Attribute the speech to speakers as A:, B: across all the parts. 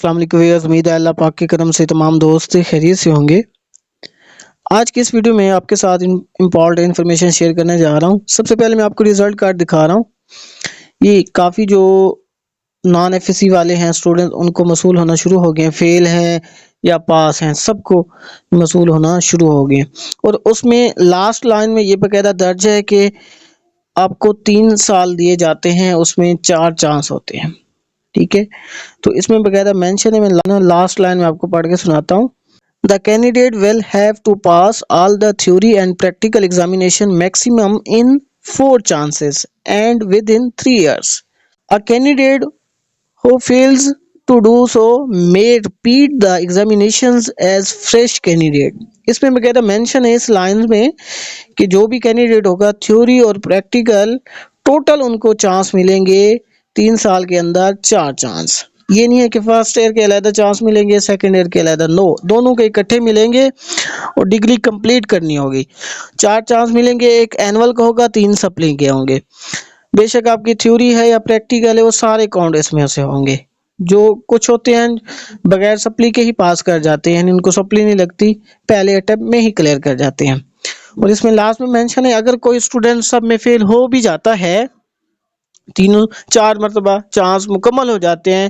A: अस्सलाम वालेकुम व्यूअर्स, उम्मीद है अल्लाह पाक के करम से तमाम दोस्त खैरियत से होंगे। आज की इस वीडियो में आपके साथ इम्पोर्टेंट इन्फॉर्मेशन शेयर करने जा रहा हूं। सबसे पहले मैं आपको रिजल्ट कार्ड दिखा रहा हूं। ये काफ़ी जो नॉन एफएससी वाले हैं स्टूडेंट, उनको मसूल होना शुरू हो गए हैं। फेल हैं या पास हैं, सबको मसूल होना शुरू हो गए। और उसमें लास्ट लाइन में ये बकायदा दर्ज है कि आपको 3 साल दिए जाते हैं, उसमें 4 चांस होते हैं। ठीक है, तो इसमें बकायदा मेंशन है। मैं लास्ट लाइन में आपको पढ़ के सुनाता हूँ। The candidate will have to pass all the theory and practical examination maximum in 4 chances and within 3 years. A candidate who fails to do so may repeat the examinations as fresh candidate. इसमें बकायदा mention है इस line में कि जो भी candidate होगा theory और प्रैक्टिकल टोटल उनको चांस मिलेंगे 3 साल के अंदर 4 चांस। ये नहीं है कि फर्स्ट ईयर के अलग चांस मिलेंगे, सेकंड ईयर के अलग, नो, दोनों के इकट्ठे मिलेंगे और डिग्री कंप्लीट करनी होगी। 4 चांस मिलेंगे, एक एनुअल का होगा, 3 सप्ली के होंगे। बेशक आपकी थ्योरी है या प्रैक्टिकल है, वो सारे काउंट इसमें से होंगे। जो कुछ होते हैं बगैर सप्ली के ही पास कर जाते हैं, इनको सप्ली नहीं लगती, पहले अटेम्प्ट में ही क्लियर कर जाते हैं। और इसमें लास्ट में मेंशन है, अगर कोई स्टूडेंट सब में फेल हो भी जाता है, 3-4 मरतबा चांस मुकम्मल हो जाते हैं।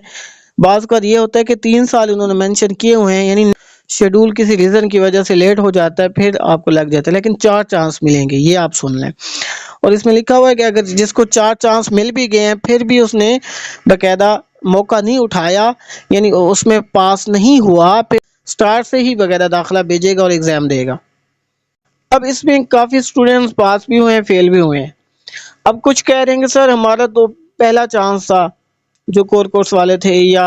A: बाज़ का ये होता है कि 3 साल उन्होंने मेंशन किए हुए हैं, यानी शेड्यूल किसी रीज़न की वजह से लेट हो जाता है, फिर आपको लग जाता है, लेकिन 4 चांस मिलेंगे, ये आप सुन लें। और इसमें लिखा हुआ है कि अगर जिसको 4 चांस मिल भी गए हैं, फिर भी उसने बाकायदा मौका नहीं उठाया, यानी उसमें पास नहीं हुआ, फिर स्टार्ट से ही बाकायदा दाखिला भेजेगा और एग्ज़ाम देगा। अब इसमें काफ़ी स्टूडेंट्स पास भी हुए हैं, फेल भी हुए हैं। अब कुछ कह रहे हैं कि सर हमारा तो पहला चांस था, जो कोर कोर्स वाले थे या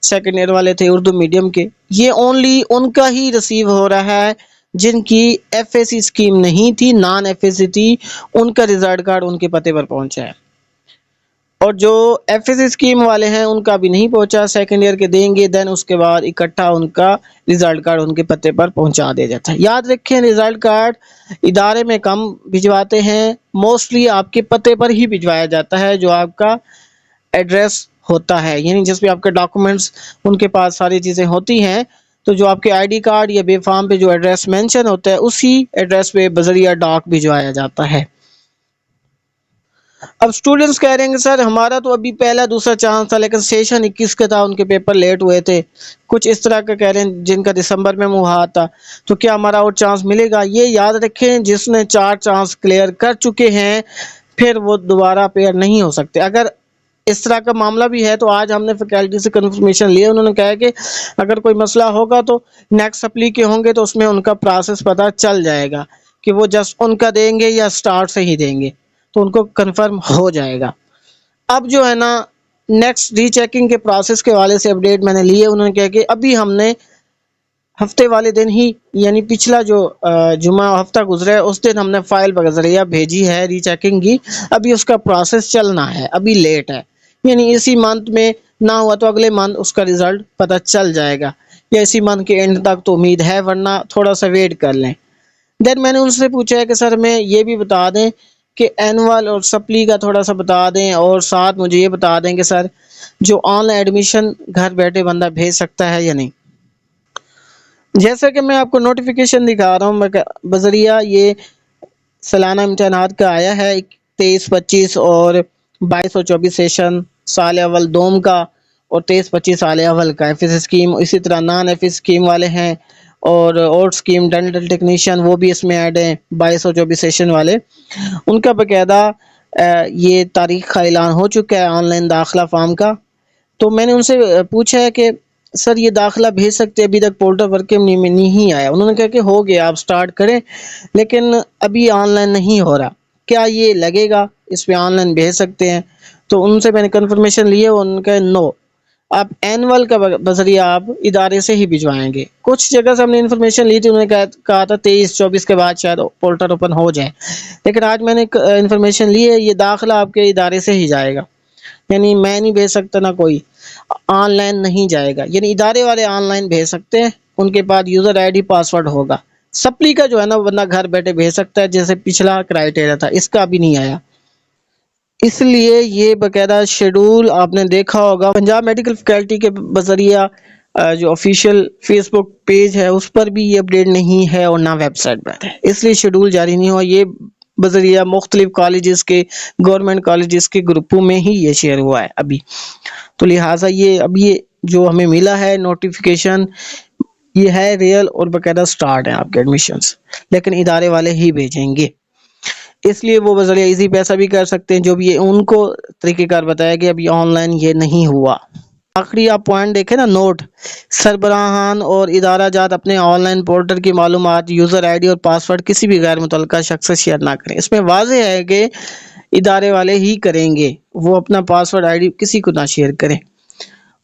A: सेकेंड ईयर वाले थे उर्दू मीडियम के, ये ओनली उनका ही रिसीव हो रहा है जिनकी एफएससी स्कीम नहीं थी, नॉन एफएससी थी, उनका रिजल्ट कार्ड उनके पते पर पहुंचा है। और जो एफएससी स्कीम वाले हैं उनका भी नहीं पहुंचा, सेकंड ईयर के देंगे, देन उसके बाद इकट्ठा उनका रिजल्ट कार्ड उनके पते पर पहुंचा दिया जाता है। याद रखें, रिजल्ट कार्ड इदारे में कम भिजवाते हैं, मोस्टली आपके पते पर ही भिजवाया जाता है, जो आपका एड्रेस होता है, यानी जिस पे आपके डॉक्यूमेंट्स उनके पास सारी चीज़ें होती हैं। तो जो आपके आईडी कार्ड या बेफाम पे जो एड्रेस मेंशन होता है, उसी एड्रेस पे बजरिया डाक भिजवाया जाता है। अब स्टूडेंट्स कह रहे हैं कि सर हमारा तो अभी पहला दूसरा चांस था, लेकिन सेशन 21 का था, उनके पेपर लेट हुए थे, कुछ इस तरह का कह रहे हैं, जिनका दिसंबर में हुआ था, तो क्या हमारा और चांस मिलेगा? ये याद रखें, जिसने 4 चांस क्लियर कर चुके हैं, फिर वो दोबारा पेयर नहीं हो सकते। अगर इस तरह का मामला भी है तो आज हमने फैकल्टी से कंफर्मेशन लिया, उन्होंने कहा कि अगर कोई मसला होगा तो नेक्स्ट सप्ली के होंगे तो उसमें उनका प्रोसेस पता चल जाएगा कि वो जस्ट उनका देंगे या स्टार्ट से ही देंगे, तो उनको कंफर्म हो जाएगा। अब जो है ना, नेक्स्ट रीचेकिंग के प्रोसेस के वाले से अपडेट मैंने लिए। उन्होंने कहा कि अभी हमने हफ्ते वाले दिन ही, यानी पिछला जो जुमा हफ्ता गुजरा है, उस दिन हमने फाइल बजरिया भेजी है रीचेकिंग की, अभी उसका प्रोसेस चलना है, अभी लेट है, यानी इसी मंथ में ना हुआ तो अगले मंथ उसका रिजल्ट पता चल जाएगा, या इसी मंथ के एंड तक तो उम्मीद है, वरना थोड़ा सा वेट कर लें। देन मैंने उनसे पूछा है कि सर मैं ये भी बता दें कि एनुअल और सप्ली का थोड़ा सा बता दें, और साथ मुझे ये बता दें कि सर जो ऑनलाइन एडमिशन घर बैठे बंदा भेज सकता है या नहीं। जैसा कि मैं आपको नोटिफिकेशन दिखा रहा हूँ बजरिया, ये सालाना इम्तहानात का आया है 23-25 और 22 और 24 सेशन, साल अव्वल दोम का, और 23-25 साल अव्वल का एफएस स्कीम। इसी तरह नॉन एफएस स्कीम वाले हैं, और स्कीम डेंटल टेक्नीशियन वो भी इसमें ऐड हैं, 22 और 24 सेशन वाले, उनका बकायदा ये तारीख का ऐलान हो चुका है ऑनलाइन दाखिला फॉर्म का। तो मैंने उनसे पूछा है कि सर ये दाखिला भेज सकते हैं, अभी तक पोर्टल वर्क में नहीं आया। उन्होंने कहा कि हो गया, आप स्टार्ट करें, लेकिन अभी ऑनलाइन नहीं हो रहा, क्या ये लगेगा, इस पे ऑनलाइन भेज सकते हैं? तो उनसे मैंने कंफर्मेशन लिए, उनका नो, आप एनुअल का बजरिया आप इदारे से ही भिजवाएंगे। कुछ जगह से हमने इन्फॉर्मेशन ली थी, उन्होंने कहा था 23-24 के बाद शायद पोर्टल ओपन हो जाए, लेकिन आज मैंने इन्फॉर्मेशन ली है, ये दाखिला आपके इदारे से ही जाएगा, यानी मैं नहीं भेज सकता, ना कोई ऑनलाइन नहीं जाएगा, यानी इदारे वाले ऑनलाइन भेज सकते हैं, उनके पास यूज़र आईडी पासवर्ड होगा। सप्ली का जो है ना, वो बंदा घर बैठे भेज सकता है, जैसे पिछला क्राइटेरिया था, इसका भी नहीं आया। اس لیے یہ باقاعدہ شیڈول آپ نے دیکھا ہوگا پنجاب میڈیکل فیکلٹی کے بذریعہ جو آفیشیل فیس بک پیج ہے اس پر بھی یہ اپڈیٹ نہیں ہے اور نہ ویب سائٹ پر ہے، اس لیے شیڈول جاری نہیں ہوا۔ یہ بذریعہ مختلف کالجز کے گورنمنٹ کالجز کے گروپوں میں ہی یہ شیئر ہوا ہے ابھی، تو لہٰذا یہ اب یہ جو ہمیں ملا ہے نوٹیفیکیشن یہ ہے ریئل اور باقاعدہ سٹارٹ ہے آپ کے ایڈمیشنز، لیکن ادارے والے ہی بھیجیں گے، اس لیے وہ بذریعہ ایزی پیسہ بھی کر سکتے ہیں، جو بھی یہ ان کو طریقہ کار بتایا کہ ابھی آن لائن یہ نہیں ہوا۔ آخری آپ پوائنٹ دیکھیں نا، نوٹ: سربراہان اور ادارہ جات اپنے آن لائن پورٹل کی معلومات، یوزر آئی ڈی اور پاسورڈ کسی بھی غیر متعلقہ شخص سے شیئر نہ کریں۔ اس میں واضح ہے کہ ادارے والے ہی کریں گے، وہ اپنا پاسورڈ آئی ڈی کسی کو نہ شیئر کریں،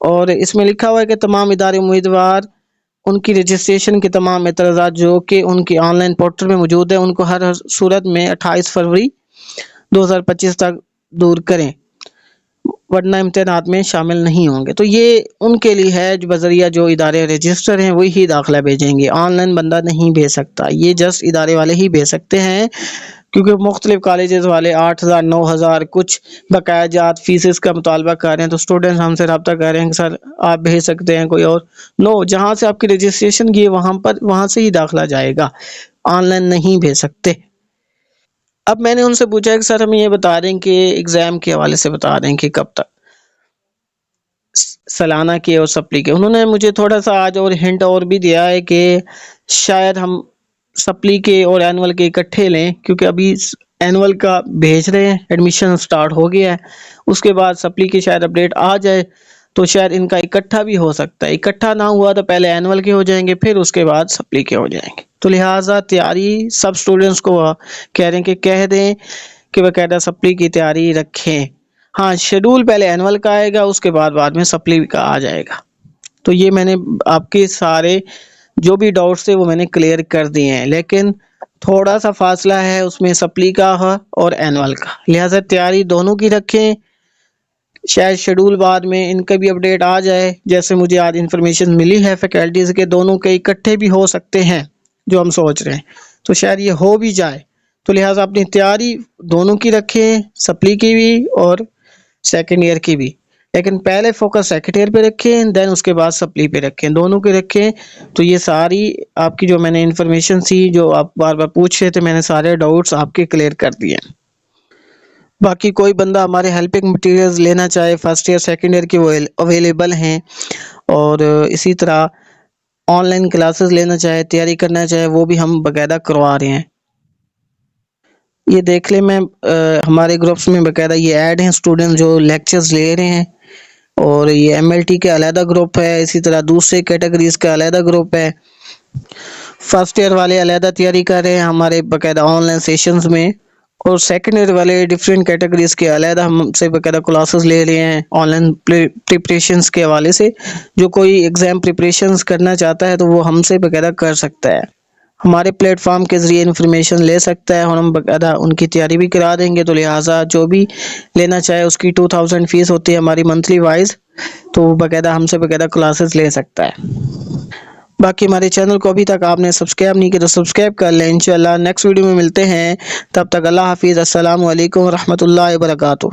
A: اور اس میں لکھا ہوا ہے کہ تمام ادارے امیدوار ان کی رجسٹریشن کے تمام اعتراضات جو کہ ان کی آن لائن پورٹل میں موجود ہیں ان کو ہر صورت میں 28 فروری 2025 تک دور کریں، ورنہ امتحانات میں شامل نہیں ہوں گے۔ تو یہ ان کے لیے ہے جو بذریعہ جو ادارے رجسٹر ہیں وہی داخلہ بھیجیں گے، آن لائن بندہ نہیں بھیج سکتا، یہ جسٹ ادارے والے ہی بھیج سکتے ہیں، کیونکہ مختلف کالجز والے 8,000 9,000 کچھ بقایا جات فیسز کا مطالبہ کر رہے ہیں، تو اسٹوڈنٹس ہم سے رابطہ کر رہے ہیں کہ سر آپ بھیج سکتے ہیں کوئی اور، نو، جہاں سے آپ کی رجسٹریشن کی وہاں سے ہی داخلہ جائے گا، آن لائن نہیں بھیج سکتے۔ اب میں نے ان سے پوچھا کہ سر ہمیں یہ بتا دیں کہ ایگزام کے حوالے سے بتا دیں کہ کب تک، سالانہ کے اور سپلی کے، انہوں نے مجھے تھوڑا سا آج اور ہنٹ اور بھی دیا ہے کہ شاید ہم سپلی کے اور اینول کے اکٹھے لیں، کیونکہ ابھی اینول کا بھیج رہے ہیں، ایڈمیشن سٹارٹ ہو گیا ہے، اس کے بعد سپلی کی شاید اپڈیٹ آ جائے، تو شاید ان کا اکٹھا بھی ہو سکتا ہے، اکٹھا نہ ہوا تو پہلے اینول کے ہو جائیں گے پھر اس کے بعد سپلی کے ہو جائیں گے، تو لہٰذا تیاری سب اسٹوڈنٹس کو کہہ رہے ہیں کہ کہہ دیں کہ باقاعدہ سپلی کی تیاری رکھیں، ہاں شیڈول پہلے اینول کا آئے گا، اس کے بعد میں سپلی کا آ جائے گا۔ تو یہ میں نے آپ کے سارے جو بھی ڈاؤٹس تھے وہ میں نے کلیئر کر دیے ہیں، لیکن تھوڑا سا فاصلہ ہے اس میں سپلی کا اور اینول کا، لہٰذا تیاری دونوں کی رکھیں، شاید شیڈول بعد میں ان کا بھی اپڈیٹ آ جائے، جیسے مجھے آج انفارمیشن ملی ہے فیکلٹیز کے دونوں کے اکٹھے بھی ہو سکتے ہیں جو ہم سوچ رہے ہیں، تو شاید یہ ہو بھی جائے، تو لہٰذا اپنی تیاری دونوں کی رکھیں، سپلی کی بھی اور سیکنڈ ایئر کی بھی، لیکن پہلے فوکس سیکنڈ ایئر پہ رکھیں، دین اس کے بعد سپلی پہ رکھیں، دونوں کے رکھیں۔ تو یہ ساری آپ کی جو میں نے انفارمیشن تھی جو آپ بار بار پوچھ رہے تھے، میں نے سارے ڈاؤٹس آپ کے کلیئر کر دیے۔ باقی کوئی بندہ ہمارے ہیلپنگ مٹیریلز لینا چاہے فرسٹ ایئر سیکنڈ ایئر کی، وہ اویلیبل ہیں، اور اسی طرح آن لائن کلاسز لینا چاہے، تیاری کرنا چاہے، وہ بھی ہم باقاعدہ کروا رہے ہیں۔ یہ دیکھ لیں، میں ہمارے گروپس میں باقاعدہ یہ ایڈ ہیں اسٹوڈنٹ جو لیکچرز لے رہے ہیں، اور یہ ایم ایل ٹی کے علیحدہ گروپ ہے، اسی طرح دوسرے کیٹیگریز کا علیحدہ گروپ ہے، فرسٹ ایئر والے علیحدہ تیاری کر رہے ہیں ہمارے باقاعدہ آن لائن سیشنز میں، اور سیکنڈ ایئر والے ڈفرینٹ کیٹیگریز کے علیحدہ ہم سے باقاعدہ کلاسز لے رہے ہیں آن لائن پریپریشنز کے حوالے سے، جو کوئی ایگزام پریپریشنز کرنا چاہتا ہے تو وہ ہم سے باقاعدہ کر سکتا ہے، ہمارے پلیٹ فارم کے ذریعے انفارمیشن لے سکتا ہے، اور ہم باقاعدہ ان کی تیاری بھی کرا دیں گے، تو لہٰذا جو بھی لینا چاہے اس کی 2000 فیس ہوتی ہے ہماری منتھلی وائز، تو وہ باقاعدہ ہم سے باقاعدہ کلاسز لے سکتا ہے۔ باقی ہمارے چینل کو ابھی تک آپ نے سبسکرائب نہیں کیا تو سبسکرائب کر لیں، انشاءاللہ نیکسٹ ویڈیو میں ملتے ہیں، تب تک اللہ حافظ، السلام علیکم ورحمۃ اللہ وبرکاتہ۔